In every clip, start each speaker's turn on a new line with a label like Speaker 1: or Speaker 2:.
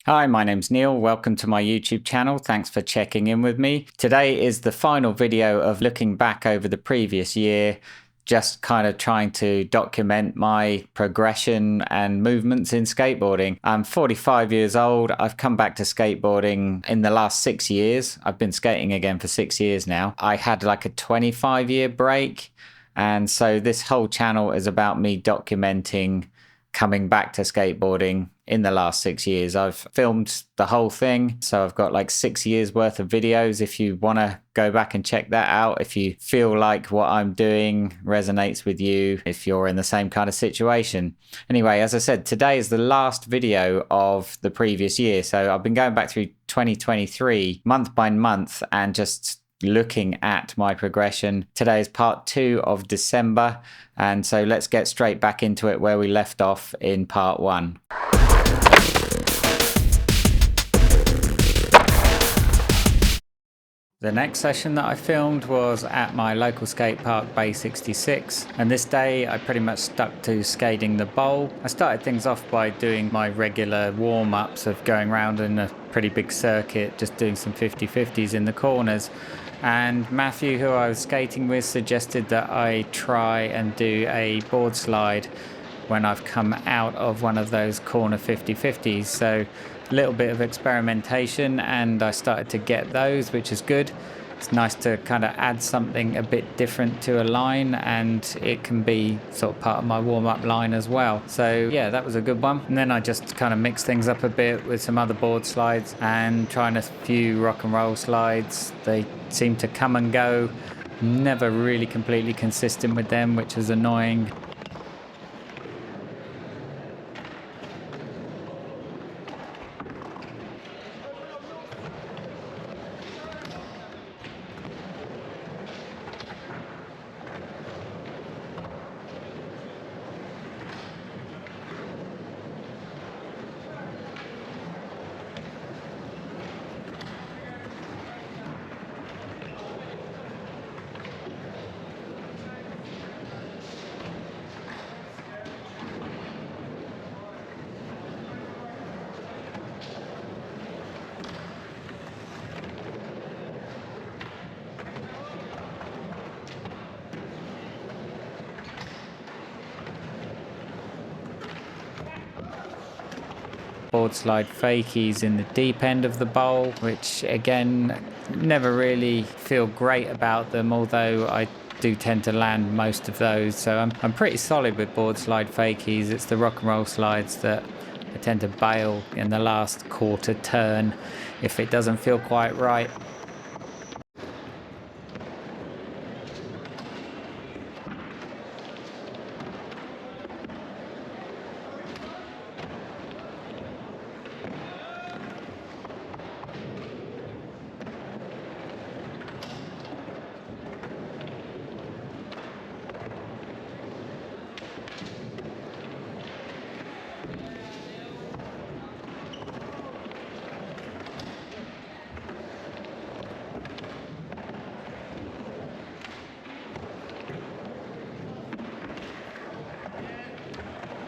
Speaker 1: Hi, my name's Neil. Welcome to my YouTube channel. Thanks for checking in with me. Today is the final video of looking back over the previous year, just kind of trying to document my progression and movements in skateboarding. I'm 45 years old. I've come back to skateboarding in the last 6 years. I've been skating again for 6 years now. I had like a 25-year break. And so this whole channel is about me documenting coming back to skateboarding in the last 6 years. I've filmed the whole thing, so I've got like 6 years worth of videos if you want to go back and check that out, if you feel like what I'm doing resonates with you, if you're in the same kind of situation. Anyway, as I said, today is the last video of the previous year, so I've been going back through 2023 month by month and just looking at my progression. Today is part 2 of December, and so let's get straight back into it where we left off in part 1. The next session that I filmed was at my local skate park, Bay 66, and this day I pretty much stuck to skating the bowl. I started things off by doing my regular warm-ups of going around in a pretty big circuit, just doing some 50-50s in the corners. And Matthew, who I was skating with, suggested that I try and do a board slide when I've come out of one of those corner 50-50s. So a little bit of experimentation, and I started to get those, which is good. It's nice to kind of add something a bit different to a line, and it can be sort of part of my warm-up line as well. So yeah, that was a good one. And then I just kind of mixed things up a bit with some other board slides and trying a few rock and roll slides. They seem to come and go, never really completely consistent with them, which is annoying. Board slide fakies in the deep end of the bowl, which again, never really feel great about them, although I do tend to land most of those. So I'm pretty solid with board slide fakies. It's the rock and roll slides that I tend to bail in the last quarter turn if it doesn't feel quite right.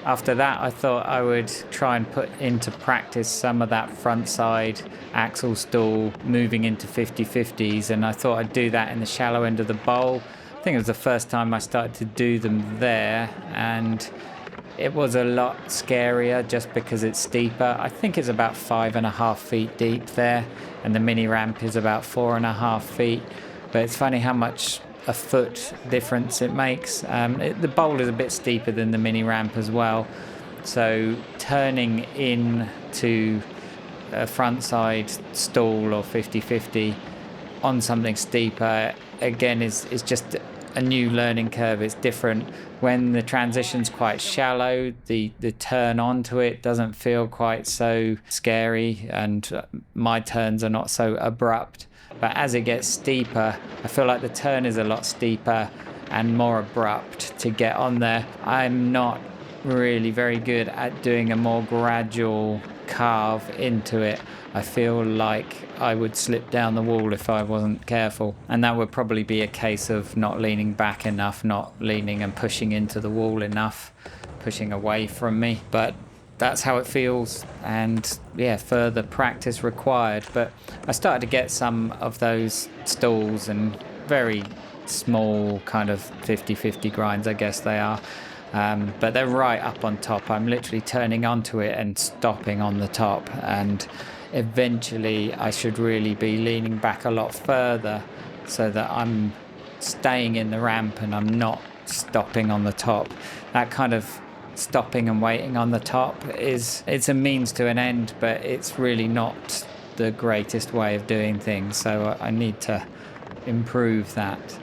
Speaker 1: After that, I thought I would try and put into practice some of that front side axle stall moving into 50-50s, and I thought I'd do that in the shallow end of the bowl. I think it was the first time I started to do them there, and it was a lot scarier just because it's steeper. I think it's about 5.5 feet deep there, and the mini ramp is about 4.5 feet. But it's funny how much a foot difference it makes. The bowl is a bit steeper than the mini ramp as well, so turning in to a front side stall or 50-50 on something steeper again is just a new learning curve. It's different when the transition's quite shallow. The turn onto it doesn't feel quite so scary, and my turns are not so abrupt. But as it gets steeper, I feel like the turn is a lot steeper and more abrupt to get on there. I'm not really very good at doing a more gradual carve into it. I feel like I would slip down the wall if I wasn't careful, and that would probably be a case of not leaning back enough, not leaning and pushing into the wall enough, pushing away from me. But that's how it feels. And yeah, further practice required. But I started to get some of those stalls and very small kind of 50-50 grinds, I guess they are. But they're right up on top. I'm literally turning onto it and stopping on the top. And eventually, I should really be leaning back a lot further so that I'm staying in the ramp and I'm not stopping on the top. That kind of stopping and waiting on the top is it's a means to an end, but it's really not the greatest way of doing things. So I need to improve that.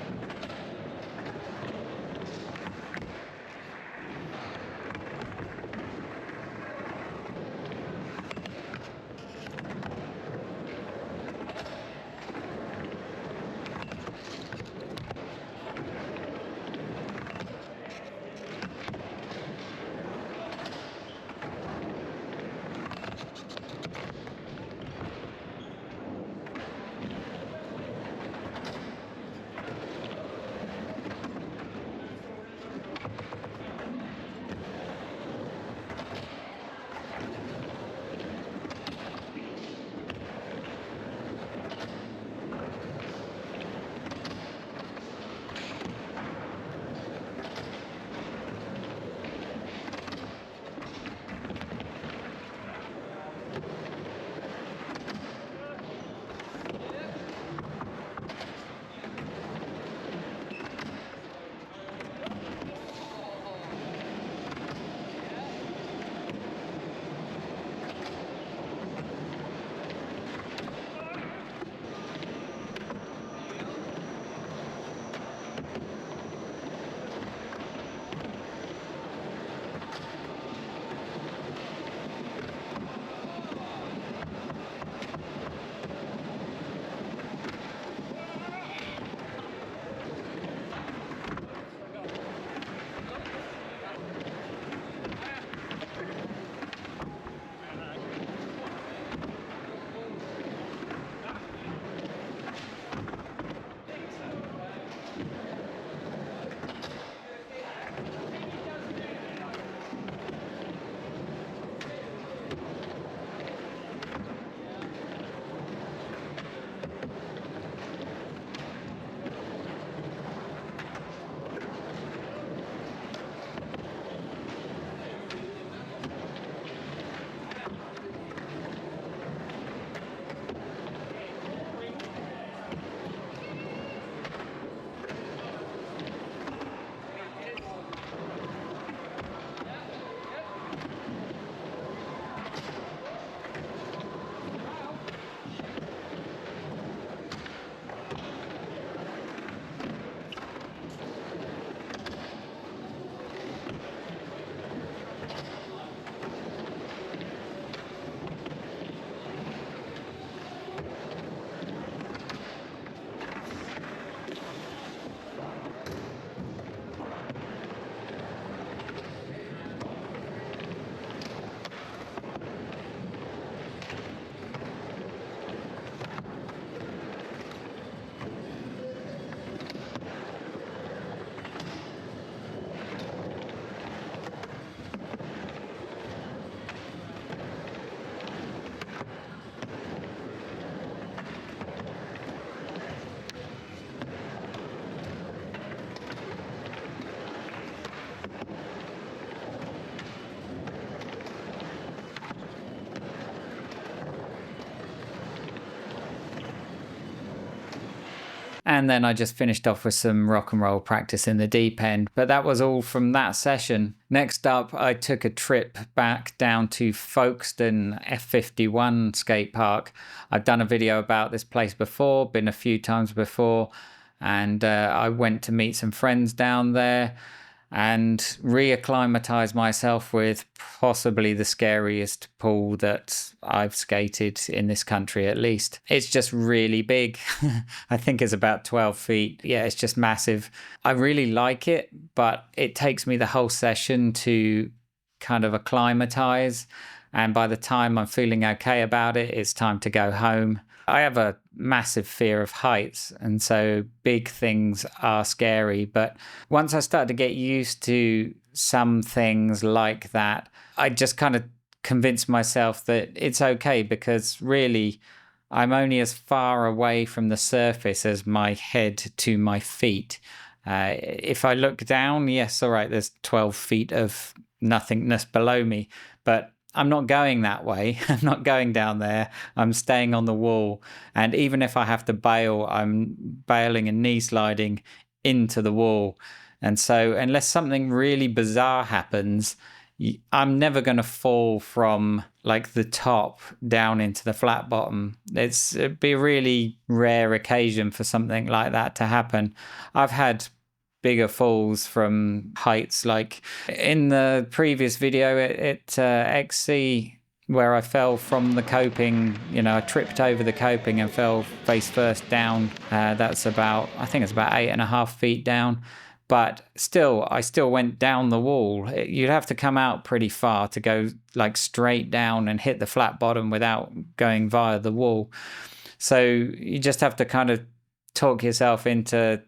Speaker 1: And then I just finished off with some rock and roll practice in the deep end. But that was all from that session. Next up, I took a trip back down to Folkestone F51 skate park. I've done a video about this place before, been a few times before, and I went to meet some friends down there and reacclimatize myself with possibly the scariest pool that I've skated in this country, at least. It's just really big. I think it's about 12 feet. Yeah, it's just massive. I really like it, but it takes me the whole session to kind of acclimatize. And by the time I'm feeling okay about it, it's time to go home. I have a massive fear of heights, and so big things are scary. But once I started to get used to some things like that, I just kind of convince myself that it's okay, because really I'm only as far away from the surface as my head to my feet. If I look down, yes, all right, there's 12 feet of nothingness below me, but I'm not going that way. I'm not going down there. I'm staying on the wall. And even if I have to bail, I'm bailing and knee sliding into the wall. And so, unless something really bizarre happens, I'm never going to fall from like the top down into the flat bottom. It'd be a really rare occasion for something like that to happen. I've had bigger falls from heights, like in the previous video at XC, where I fell from the coping. I tripped over the coping and fell face first down. That's about, I think it's about 8.5 feet down. But still, I still went down the wall. You'd have to come out pretty far to go like straight down and hit the flat bottom without going via the wall. So you just have to kind of talk yourself into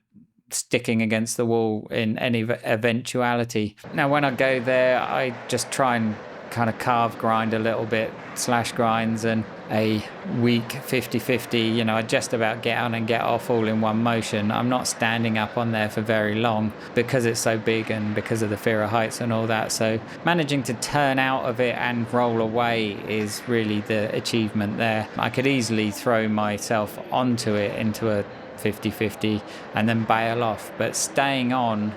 Speaker 1: sticking against the wall in any eventuality. Now, when I go there, I just try and kind of carve grind a little bit, slash grinds, and a weak 50-50. I just about get on and get off all in one motion. I'm not standing up on there for very long because it's so big and because of the fear of heights and all that. So managing to turn out of it and roll away is really the achievement there. I could easily throw myself onto it into a 50-50 and then bail off, but staying on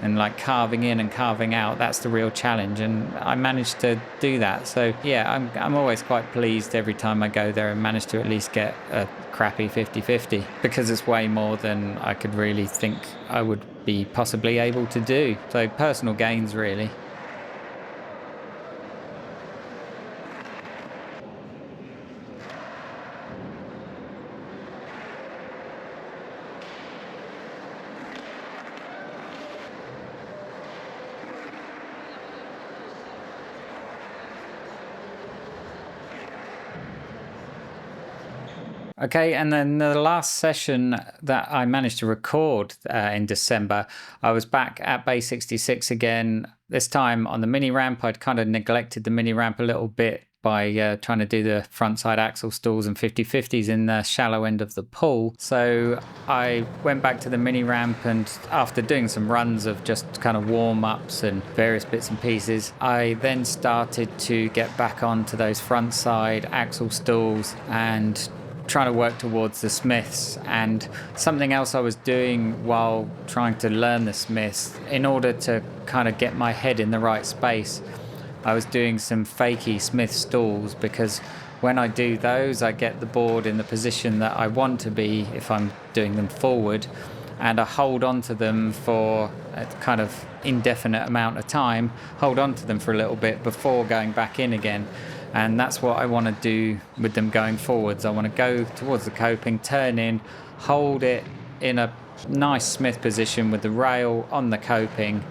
Speaker 1: and like carving in and carving out, that's the real challenge, and I managed to do that. So yeah, I'm always quite pleased every time I go there and manage to at least get a crappy 50-50, because it's way more than I could really think I would be possibly able to do. So personal gains, really. Okay, and then the last session that I managed to record in December, I was back at Bay 66 again. This time on the mini ramp. I'd kind of neglected the mini ramp a little bit by trying to do the frontside axle stalls and 50-50s in the shallow end of the pool. So I went back to the mini ramp, and after doing some runs of just kind of warm-ups and various bits and pieces, I then started to get back onto those frontside axle stalls and trying to work towards the Smiths. And something else I was doing while trying to learn the Smiths, in order to kind of get my head in the right space, I was doing some fakey Smith stalls, because when I do those, I get the board in the position that I want to be if I'm doing them forward, and I hold on to them for a kind of indefinite amount of time, hold on to them for a little bit before going back in again. And that's what I want to do with them going forwards. I want to go towards the coping, turn in, hold it in a nice Smith position with the rail on the coping,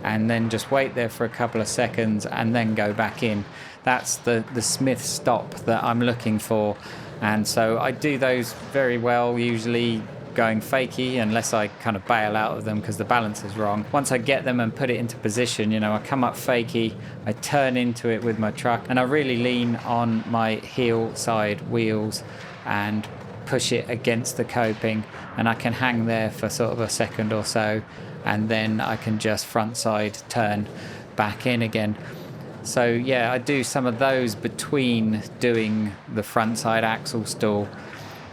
Speaker 1: and then just wait there for a couple of seconds and then go back in. That's the Smith stop that I'm looking for. And so I do those very well, usually going fakey, unless I kind of bail out of them because the balance is wrong. Once I get them and put it into position, I come up fakey, I turn into it with my truck, and I really lean on my heel side wheels and push it against the coping, and I can hang there for sort of a second or so, and then I can just front side turn back in again. So yeah, I do some of those between doing the front side axle stall,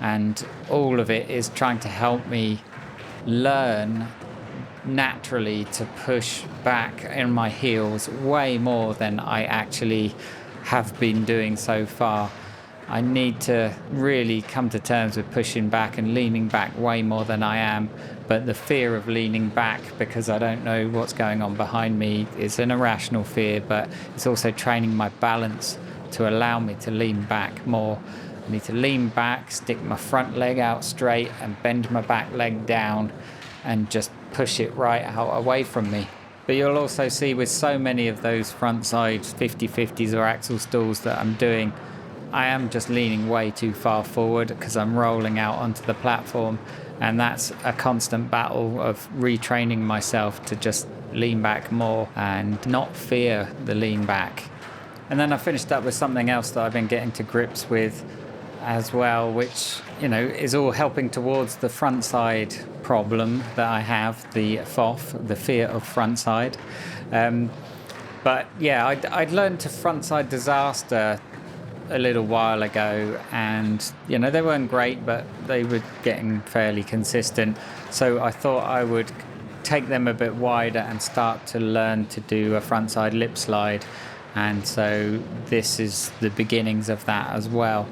Speaker 1: and all of it is trying to help me learn naturally to push back in my heels way more than I actually have been doing so far. I need to really come to terms with pushing back and leaning back way more than I am. But the fear of leaning back because I don't know what's going on behind me is an irrational fear, but it's also training my balance to allow me to lean back more. I need to lean back, stick my front leg out straight and bend my back leg down and just push it right out away from me. But you'll also see with so many of those front side 50-50s or axle stalls that I'm doing, I am just leaning way too far forward because I'm rolling out onto the platform, and that's a constant battle of retraining myself to just lean back more and not fear the lean back. And then I finished up with something else that I've been getting to grips with as well, which, is all helping towards the front side problem that I have, the FOF, the fear of front side. But yeah, I'd learned to frontside disaster a little while ago, and they weren't great, but they were getting fairly consistent. So I thought I would take them a bit wider and start to learn to do a frontside lip slide. And so this is the beginnings of that as well.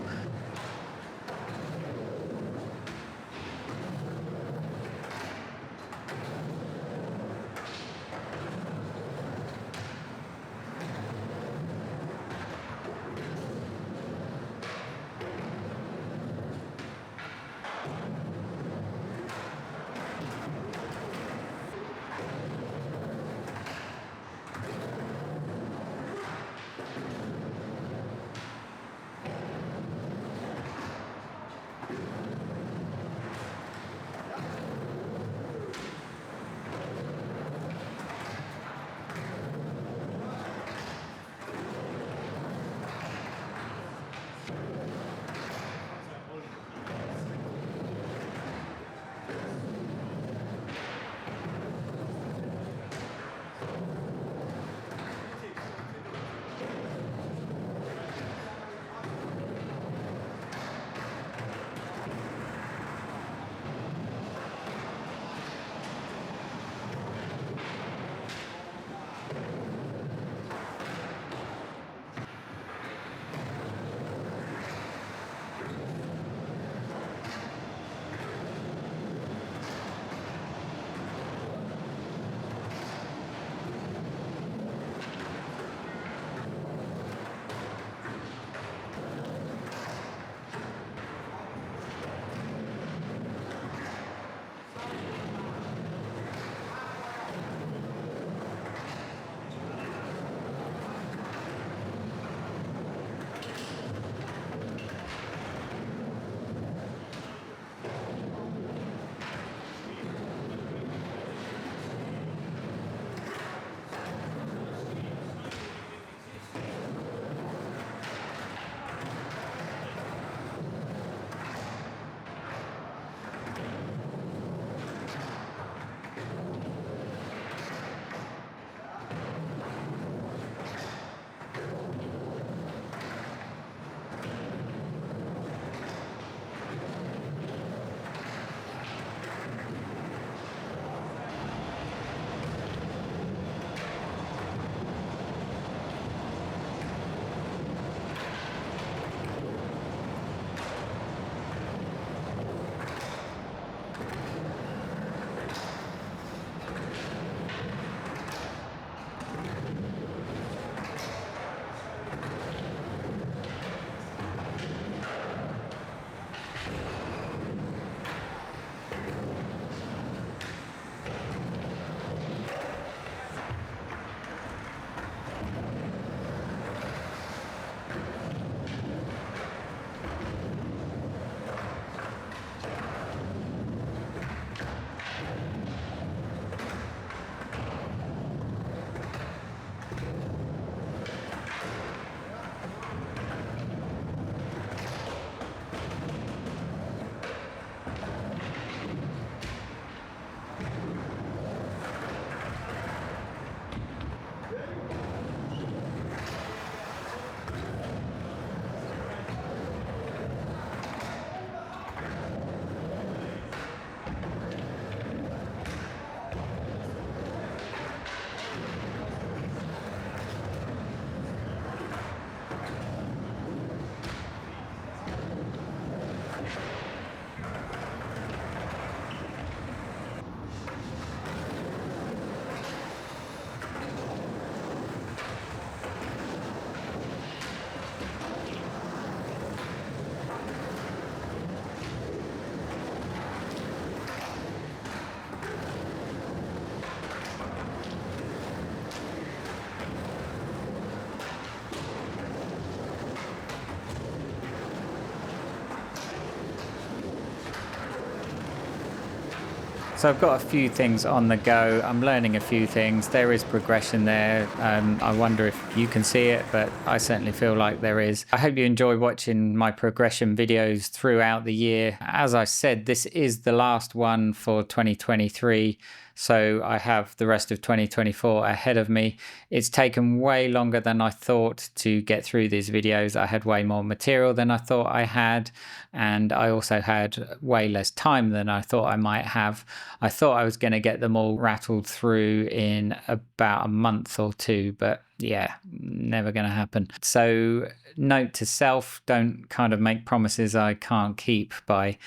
Speaker 1: So I've got a few things on the go. I'm learning a few things. There is progression there. I wonder if you can see it, but I certainly feel like there is. I hope you enjoy watching my progression videos throughout the year. As I said, this is the last one for 2023. So I have the rest of 2024 ahead of me. It's taken way longer than I thought to get through these videos. I had way more material than I thought I had, and I also had way less time than I thought I might have. I thought I was going to get them all rattled through in about a month or two, but yeah, never going to happen. So note to self, don't kind of make promises I can't keep by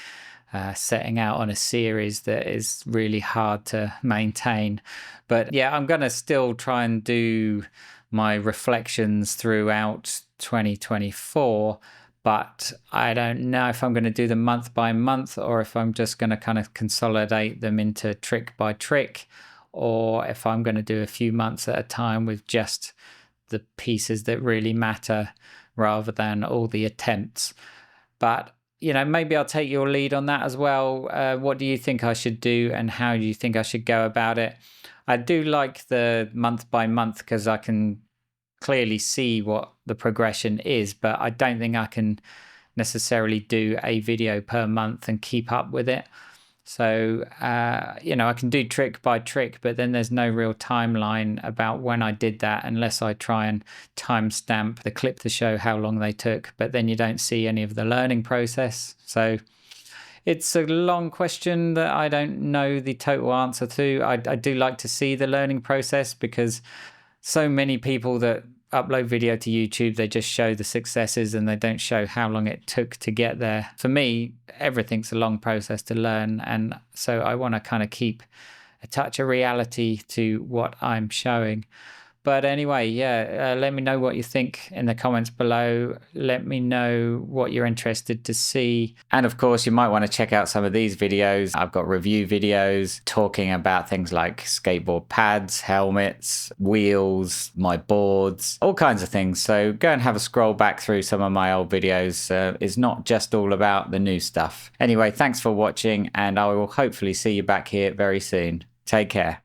Speaker 1: setting out on a series that is really hard to maintain. But yeah, I'm going to still try and do my reflections throughout 2024, but I don't know if I'm going to do them month by month or if I'm just going to kind of consolidate them into trick by trick, or if I'm going to do a few months at a time with just the pieces that really matter rather than all the attempts. But maybe I'll take your lead on that as well. What do you think I should do, and how do you think I should go about it? I do like the month by month because I can clearly see what the progression is, but I don't think I can necessarily do a video per month and keep up with it. So, I can do trick by trick, but then there's no real timeline about when I did that unless I try and timestamp the clip to show how long they took. But then you don't see any of the learning process. So it's a long question that I don't know the total answer to. I do like to see the learning process because so many people that upload video to YouTube, they just show the successes and they don't show how long it took to get there. For me, everything's a long process to learn, and so I want to kind of keep a touch of reality to what I'm showing. But anyway, yeah, let me know what you think in the comments below. Let me know what you're interested to see. And of course, you might want to check out some of these videos. I've got review videos talking about things like skateboard pads, helmets, wheels, my boards, all kinds of things. So go and have a scroll back through some of my old videos. It's not just all about the new stuff. Anyway, thanks for watching, and I will hopefully see you back here very soon. Take care.